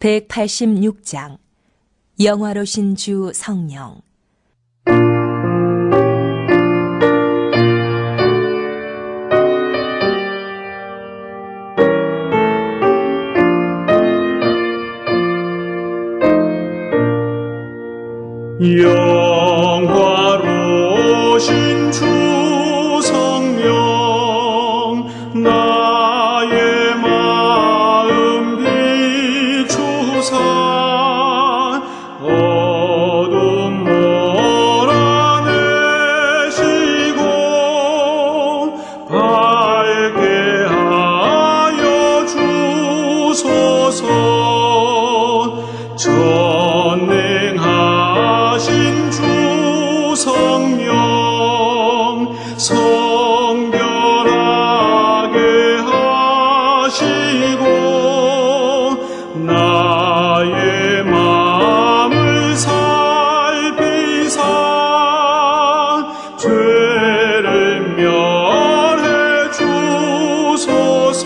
186장 영화로신 주 성령. 영화로신 주 성령, 나의 마음 비추사 어둠 몰아내시고 밝게 하여 주소서. 전능하신 주 성령, 성결하게 하시고 나의 마음을 살피사 죄를 멸해 주소서.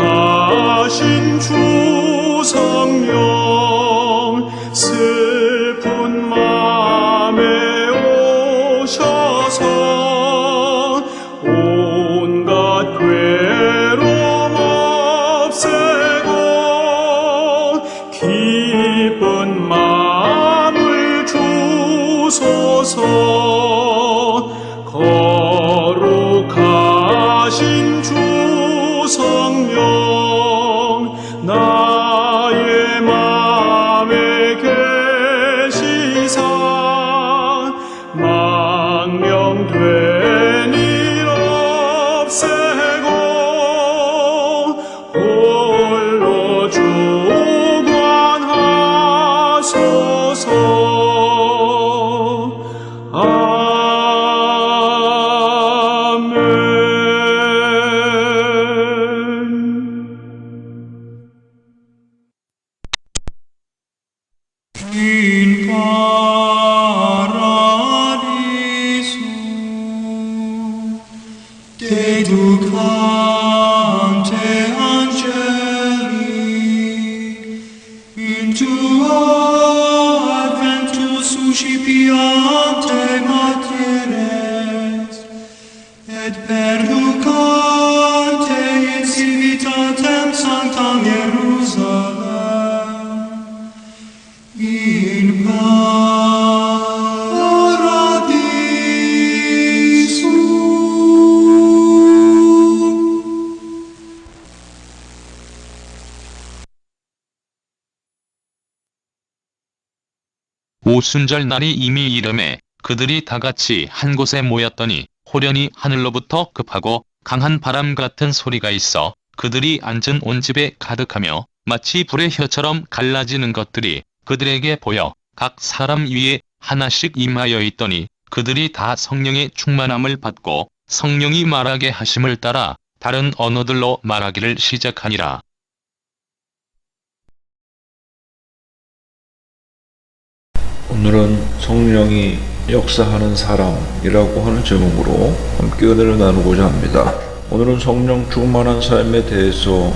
화평하신 주 성령, 슬픈 맘에 오셔서 온갖 괴로움 없애고 기쁜 마음을 주소서. 거룩하신 주 성령, 나의 맘에 계시사 망령된 일 없애고 홀로 주관하소서. In paradiso deducante angeli in tuo adventus suscipiante materes et perducante in civitatem sanctam Hierusalem in paradiso. 오순절 날이 이미 이름에 그들이 다 같이 한 곳에 모였더니 호련히 하늘로부터 급하고 강한 바람 같은 소리가 있어 그들이 앉은 온 집에 가득하며 마치 불의 혀처럼 갈라지는 것들이 그들에게 보여 각 사람 위에 하나씩 임하여 있더니 그들이 다 성령의 충만함을 받고 성령이 말하게 하심을 따라 다른 언어들로 말하기를 시작하니라. 오늘은 성령이 역사하는 사람이라고 하는 제목으로 함께 은혜를 나누고자 합니다. 오늘은 성령 충만한 삶에 대해서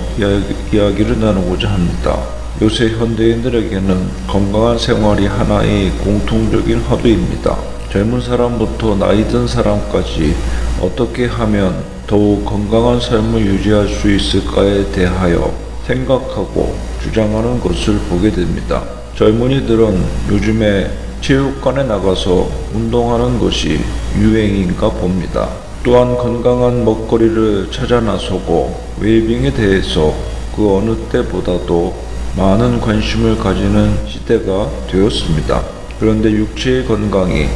이야기를 나누고자 합니다. 요새 현대인들에게는 건강한 생활이 하나의 공통적인 화두입니다. 젊은 사람부터 나이 든 사람까지 어떻게 하면 더욱 건강한 삶을 유지할 수 있을까에 대하여 생각하고 주장하는 것을 보게 됩니다. 젊은이들은 요즘에 체육관에 나가서 운동하는 것이 유행인가 봅니다. 또한 건강한 먹거리를 찾아 나서고 웰빙에 대해서 그 어느 때보다도 많은 관심을 가지는 시대가 되었습니다. 그런데 육체의 건강이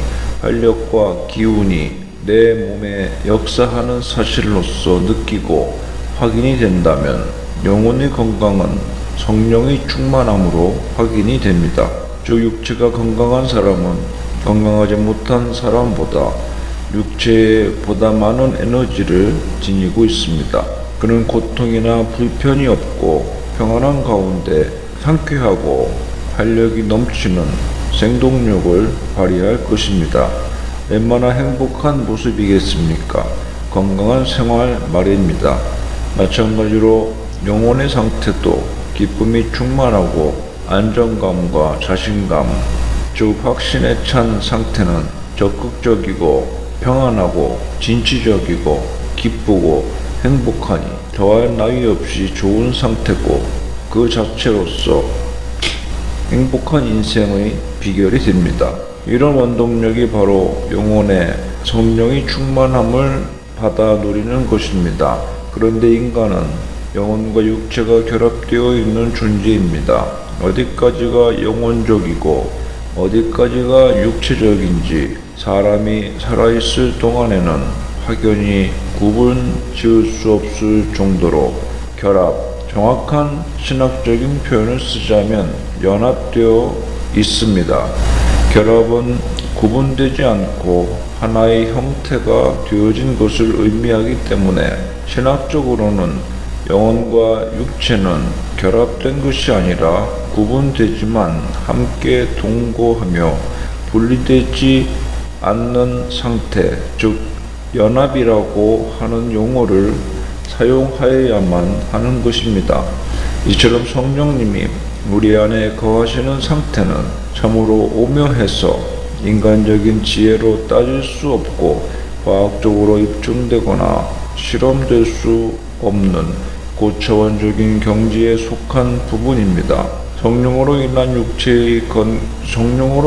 활력과 기운이 내 몸에 역사하는 사실로서 느끼고 확인이 된다면 영혼의 건강은 성령의 충만함으로 확인이 됩니다. 즉 육체가 건강한 사람은 건강하지 못한 사람보다 육체에 보다 많은 에너지를 지니고 있습니다. 그는 고통이나 불편이 없고 평안한 가운데 상쾌하고 활력이 넘치는 생동력을 발휘할 것입니다. 얼마나 행복한 모습이겠습니까? 건강한 생활 말입니다. 마찬가지로 영혼의 상태도 기쁨이 충만하고 안정감과 자신감, 즉 확신에 찬 상태는 적극적이고 평안하고 진취적이고 기쁘고 행복하니 더할 나위 없이 좋은 상태고 그 자체로서 행복한 인생의 비결이 됩니다. 이런 원동력이 바로 영혼의 성령의 충만함을 받아 누리는 것입니다. 그런데 인간은 영혼과 육체가 결합되어 있는 존재입니다. 어디까지가 영혼적이고 어디까지가 육체적인지 사람이 살아있을 동안에는 확연히 구분 지을 수 없을 정도로 결합, 정확한 신학적인 표현을 쓰자면 연합되어 있습니다. 결합은 구분되지 않고 하나의 형태가 되어진 것을 의미하기 때문에 신학적으로는 영혼과 육체는 결합된 것이 아니라 구분되지만 함께 동거하며 분리되지 않는 상태, 즉 연합이라고 하는 용어를 사용하여야만 하는 것입니다. 이처럼 성령님이 우리 안에 거하시는 상태는 참으로 오묘해서 인간적인 지혜로 따질 수 없고 과학적으로 입증되거나 실험될 수 없는 고차원적인 경지에 속한 부분입니다. 성령으로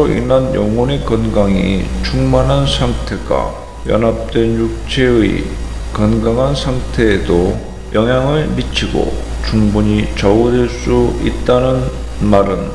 인한 영혼의 건강이 충만한 상태가 연합된 육체의 건강한 상태에도 영향을 미치고 충분히 좌우될 수 있다는 말은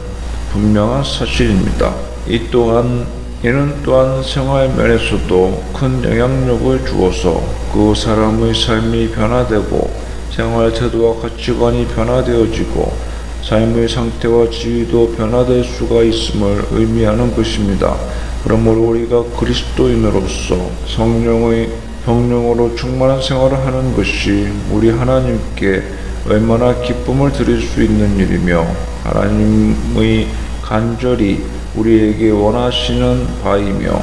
분명한 사실입니다. 이는 또한 생활 면에서도 큰 영향력을 주어서 그 사람의 삶이 변화되고 생활 태도와 가치관이 변화되어지고 삶의 상태와 지위도 변화될 수가 있음을 의미하는 것입니다. 그러므로 우리가 그리스도인으로서 성령으로 충만한 생활을 하는 것이 우리 하나님께 얼마나 기쁨을 드릴 수 있는 일이며 하나님의 간절히 우리에게 원하시는 바이며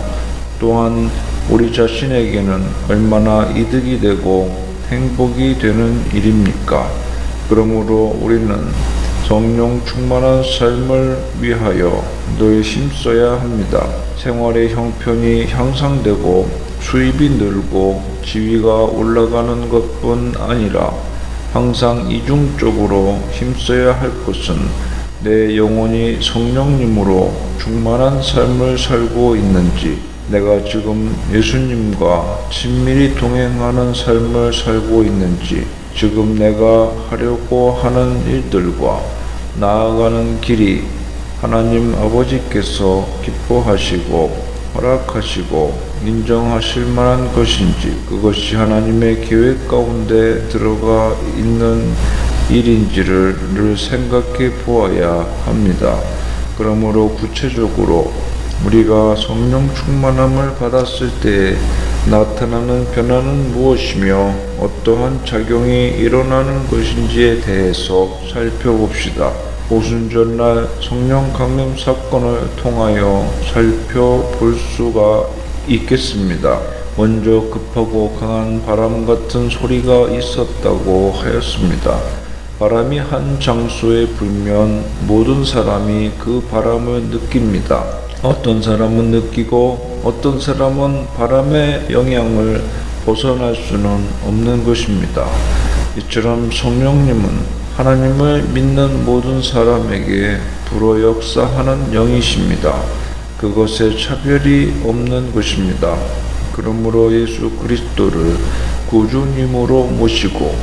또한 우리 자신에게는 얼마나 이득이 되고 행복이 되는 일입니까? 그러므로 우리는 성령 충만한 삶을 위하여 늘 힘써야 합니다. 생활의 형편이 향상되고 수입이 늘고 지위가 올라가는 것뿐 아니라 항상 이중적으로 힘써야 할 것은 내 영혼이 성령님으로 충만한 삶을 살고 있는지, 내가 지금 예수님과 친밀히 동행하는 삶을 살고 있는지, 지금 내가 하려고 하는 일들과 나아가는 길이 하나님 아버지께서 기뻐하시고 허락하시고 인정하실 만한 것인지, 그것이 하나님의 계획 가운데 들어가 있는 일인지를 늘 생각해 보아야 합니다. 그러므로 구체적으로 우리가 성령 충만함을 받았을 때 나타나는 변화는 무엇이며 어떠한 작용이 일어나는 것인지에 대해서 살펴봅시다. 오순절날 성령 강림 사건을 통하여 살펴볼 수가 있겠습니다. 먼저 급하고 강한 바람 같은 소리가 있었다고 하였습니다. 바람이 한 장소에 불면 모든 사람이 그 바람을 느낍니다. 어떤 사람은 느끼고 어떤 사람은 바람의 영향을 벗어날 수는 없는 것입니다. 이처럼 성령님은 하나님을 믿는 모든 사람에게 불어 역사하는 영이십니다. 그것에 차별이 없는 것입니다. 그러므로 예수 그리스도를 구주님으로 모시고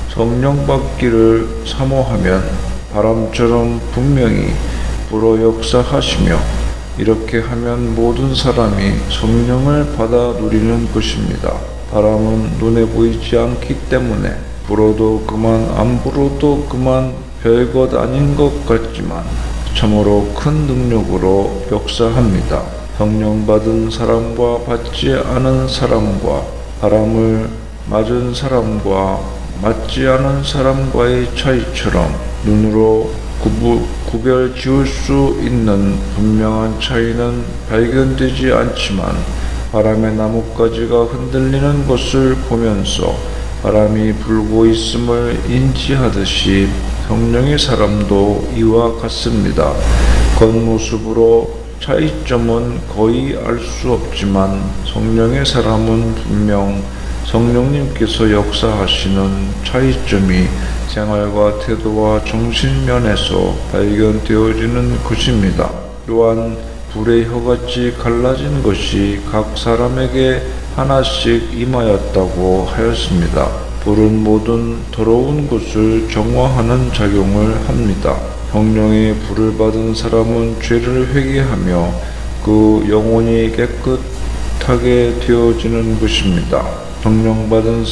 성령 받기를 사모하면 바람처럼 분명히 불어 역사하시며, 이렇게 하면 모든 사람이 성령을 받아 누리는 것입니다. 바람은 눈에 보이지 않기 때문에 불어도 그만 안 불어도 그만 별것 아닌 것 같지만 참으로 큰 능력으로 역사합니다. 성령 받은 사람과 받지 않은 사람과 바람을 맞은 사람과 맞지 않은 사람과의 차이처럼 눈으로 구별 지을 수 있는 분명한 차이는 발견되지 않지만 바람의 나뭇가지가 흔들리는 것을 보면서 바람이 불고 있음을 인지하듯이 성령의 사람도 이와 같습니다. 겉모습으로 차이점은 거의 알 수 없지만 성령의 사람은 분명 성령님께서 역사하시는 차이점이 생활과 태도와 정신면에서 발견되어지는 것입니다. 또한 불의 혀같이 갈라진 것이 각 사람에게 하나씩 임하였다고 하였습니다. 불은 모든 더러운 것을 정화하는 작용을 합니다. 성령의 불을 받은 사람은 죄를 회개하며 그 영혼이 깨끗하게 되어지는 것입니다. 성령 받은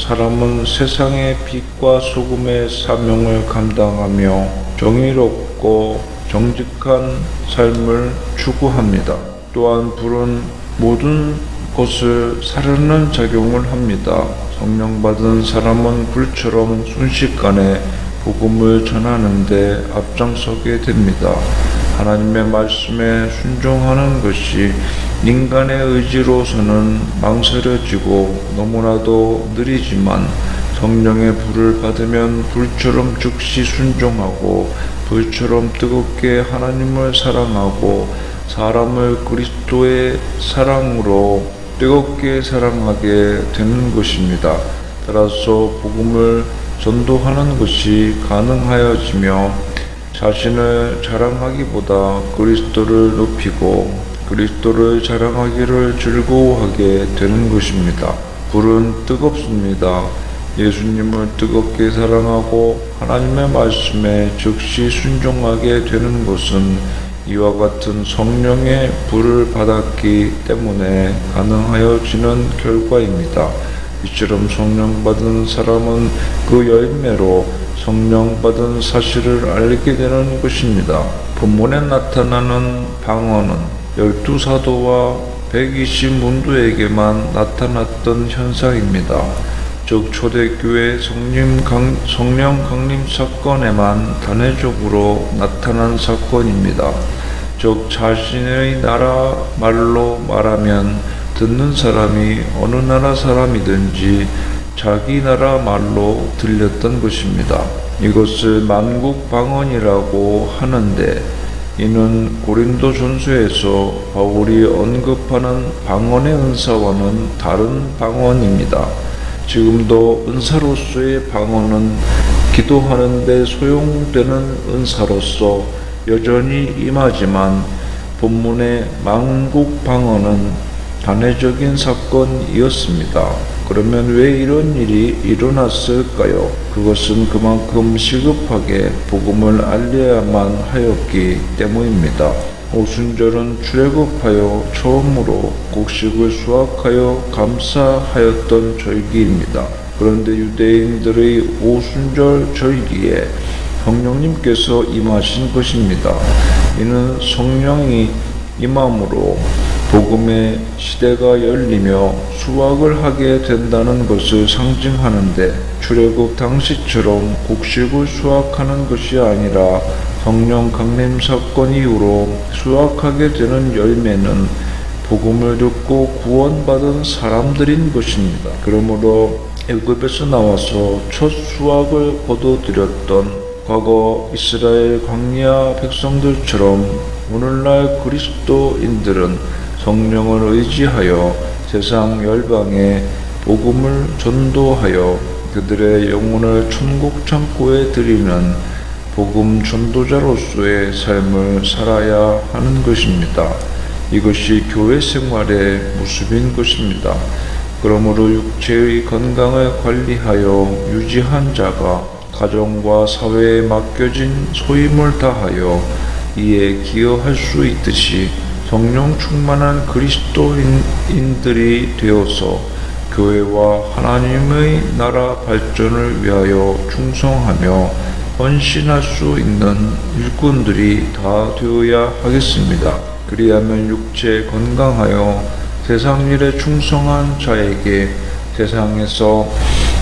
사람은 세상의 빛과 소금의 사명을 감당하며 정의롭고 정직한 삶을 추구합니다. 또한 불은 모든 것을 사르는 작용을 합니다. 성령 받은 사람은 불처럼 순식간에 복음을 전하는 데 앞장서게 됩니다. 하나님의 말씀에 순종하는 것이 인간의 의지로서는 망설여지고 너무나도 느리지만 성령의 불을 받으면 불처럼 즉시 순종하고 불처럼 뜨겁게 하나님을 사랑하고 사람을 그리스도의 사랑으로 뜨겁게 사랑하게 되는 것입니다. 따라서 복음을 전도하는 것이 가능하여지며 자신을 자랑하기보다 그리스도를 높이고 그리스도를 자랑하기를 즐거워하게 되는 것입니다. 불은 뜨겁습니다. 예수님을 뜨겁게 사랑하고 하나님의 말씀에 즉시 순종하게 되는 것은 이와 같은 성령의 불을 받았기 때문에 가능하여지는 결과입니다. 이처럼 성령 받은 사람은 그 열매로 성령 받은 사실을 알게 되는 것입니다. 본문에 나타나는 방언은 12사도와 120문도에게만 나타났던 현상입니다. 즉 초대교회 성령 강림 사건에만 단회적으로 나타난 사건입니다. 즉 자신의 나라 말로 말하면 듣는 사람이 어느 나라 사람이든지 자기 나라 말로 들렸던 것입니다. 이것을 만국 방언이라고 하는데 이는 고린도 전서에서 바울이 언급하는 방언의 은사와는 다른 방언입니다. 지금도 은사로서의 방언은 기도하는 데 소용되는 은사로서 여전히 임하지만 본문의 만국 방언은 단회적인 사건이었습니다. 그러면 왜 이런 일이 일어났을까요? 그것은 그만큼 시급하게 복음을 알려야만 하였기 때문입니다. 오순절은 출애굽하여 처음으로 곡식을 수확하여 감사하였던 절기입니다. 그런데 유대인들의 오순절 절기에 성령님께서 임하신 것입니다. 이는 성령이 임함으로 복음의 시대가 열리며 수확을 하게 된다는 것을 상징하는데 출애굽 당시처럼 곡식을 수확하는 것이 아니라 성령 강림 사건 이후로 수확하게 되는 열매는 복음을 듣고 구원받은 사람들인 것입니다. 그러므로 애굽에서 나와서 첫 수확을 거둬들였던 과거 이스라엘 광야 백성들처럼 오늘날 그리스도인들은 성령을 의지하여 세상 열방에 복음을 전도하여 그들의 영혼을 천국 창고에 드리는 복음 전도자로서의 삶을 살아야 하는 것입니다. 이것이 교회 생활의 모습인 것입니다. 그러므로 육체의 건강을 관리하여 유지한 자가 가정과 사회에 맡겨진 소임을 다하여 이에 기여할 수 있듯이 성령 충만한 그리스도인들이 되어서 교회와 하나님의 나라 발전을 위하여 충성하며 헌신할 수 있는 일꾼들이 다 되어야 하겠습니다. 그리하면 육체 건강하여 세상 일에 충성한 자에게 세상에서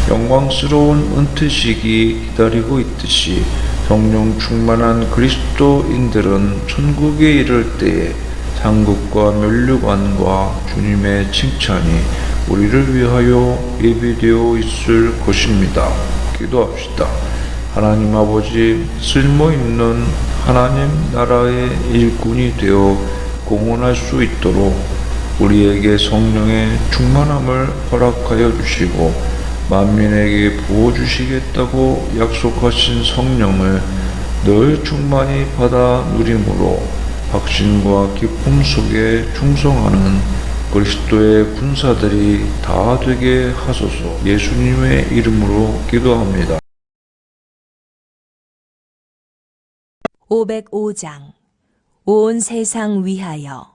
영광스러운 은퇴식이 기다리고 있듯이 성령 충만한 그리스도인들은 천국에 이를 때에 상급과 면류관과 주님의 칭찬이 우리를 위하여 예비되어 있을 것입니다. 기도합시다. 하나님 아버지, 쓸모있는 하나님 나라의 일꾼이 되어 공헌할 수 있도록 우리에게 성령의 충만함을 허락하여 주시고 만민에게 부어주시겠다고 약속하신 성령을 늘 충만히 받아 누림으로 확신과 기쁨 속에 충성하는 그리스도의 군사들이 다 되게 하소서. 예수님의 이름으로 기도합니다. 505장 온 세상 위하여